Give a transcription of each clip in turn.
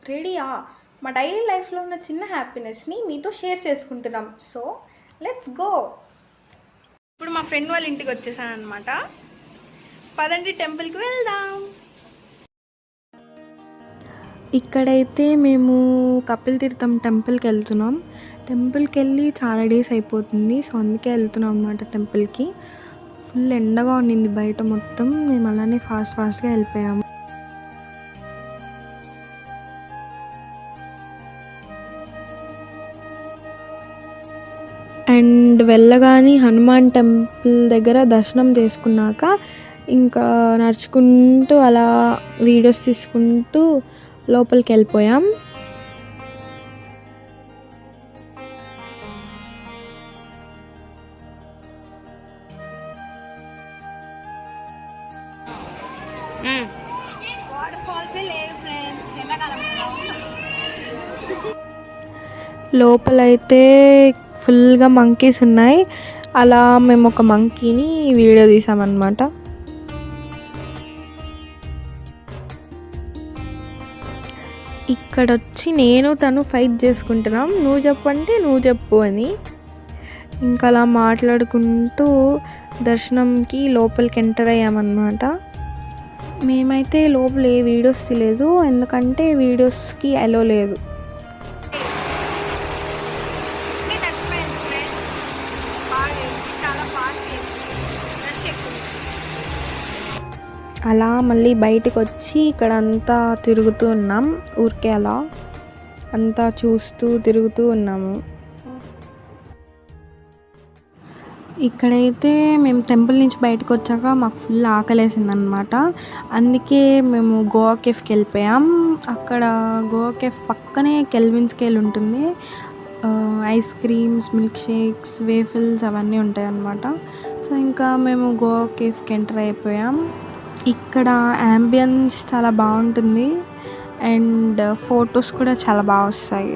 రెడీయా? మా డైలీ లైఫ్లో ఉన్న చిన్న హ్యాపీనెస్ని మీతో షేర్ చేసుకుంటున్నాం. So let's go. ఇప్పుడు మా ఫ్రెండ్ వాళ్ళ ఇంటికి వచ్చేసాను అనమాట. పదండి టెంపుల్కి వెళ్దాం. ఇక్కడైతే మేము కపిల్ తీర్థం టెంపుల్కి వెళ్తున్నాం. టెంపుల్కి వెళ్ళి చాలా డేస్ అయిపోతుంది. సో అందుకే వెళ్తున్నాం అనమాట టెంపుల్కి. ఫుల్ ఎండగా ఉండింది బయట మొత్తం. మేము అలానే ఫాస్ట్గా వెళ్ళిపోయాము. అండ్ వెళ్ళగానే హనుమాన్ టెంపుల్ దగ్గర దర్శనం చేసుకున్నాక ఇంకా నడుచుకుంటూ అలా వీడియోస్ తీసుకుంటూ లోపలికి వెళ్ళిపోయాం. లోపలైతే ఫుల్గా మంకీస్ ఉన్నాయి. అలా మేము ఒక మంకీని వీడియో తీసామన్నమాట. ఇక్కడ వచ్చి నేను తను ఫైట్ చేసుకుంటున్నాం. నువ్వు చెప్పంటే నువ్వు చెప్పు అని. ఇంకా అలా మాట్లాడుకుంటూ దర్శనంకి లోపలికి ఎంటర్ అయ్యామన్నమాట. మేమైతే లోపల ఏ వీడియోస్ తీయలేదు, ఎందుకంటే వీడియోస్కి అలో లేదు. అలా మళ్ళీ బయటకు వచ్చి ఇక్కడ అంతా తిరుగుతూ ఉన్నాం. ఊరికే అలా అంతా చూస్తూ తిరుగుతూ ఉన్నాము. ఇక్కడైతే మేము టెంపుల్ నుంచి బయటకు వచ్చాక మాకు ఫుల్ ఆకలేసింది అనమాట. అందుకే మేము గోవా కేఫ్కి వెళ్ళిపోయాం. అక్కడ గోవా కేఫ్ పక్కనే కెల్విన్ స్కేల్ ఉంటుంది. Ice creams, milk shakes, waffles అవన్నీ ఉంటాయి అన్నమాట. సో ఇంకా మేము గోవా కేఫ్కి ఎంటర్ అయిపోయాం. ఇక్కడ యాంబియన్స్ చాలా బాగుంటుంది అండ్ ఫొటోస్ కూడా చాలా బాగా వస్తాయి.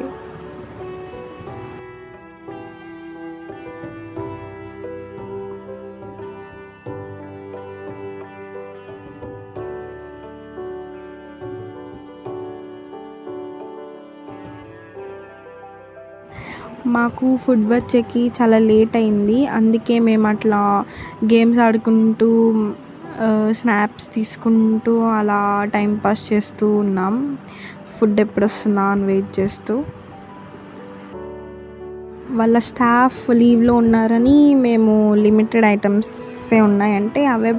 మాకు ఫుడ్ వచ్చేకి చాలా లేట్ అయింది. అందుకే మేము అట్లా గేమ్స్ ఆడుకుంటూ స్నాప్స్ తీసుకుంటూ అలా టైం పాస్ చేస్తూ ఉన్నాం. ఫుడ్ ఎప్పుడు వస్తుందా అని వెయిట్ చేస్తూ. వాళ్ళ స్టాఫ్ లీవ్లో ఉన్నారని మేము లిమిటెడ్ ఐటమ్సే ఉన్నాయంటే అవే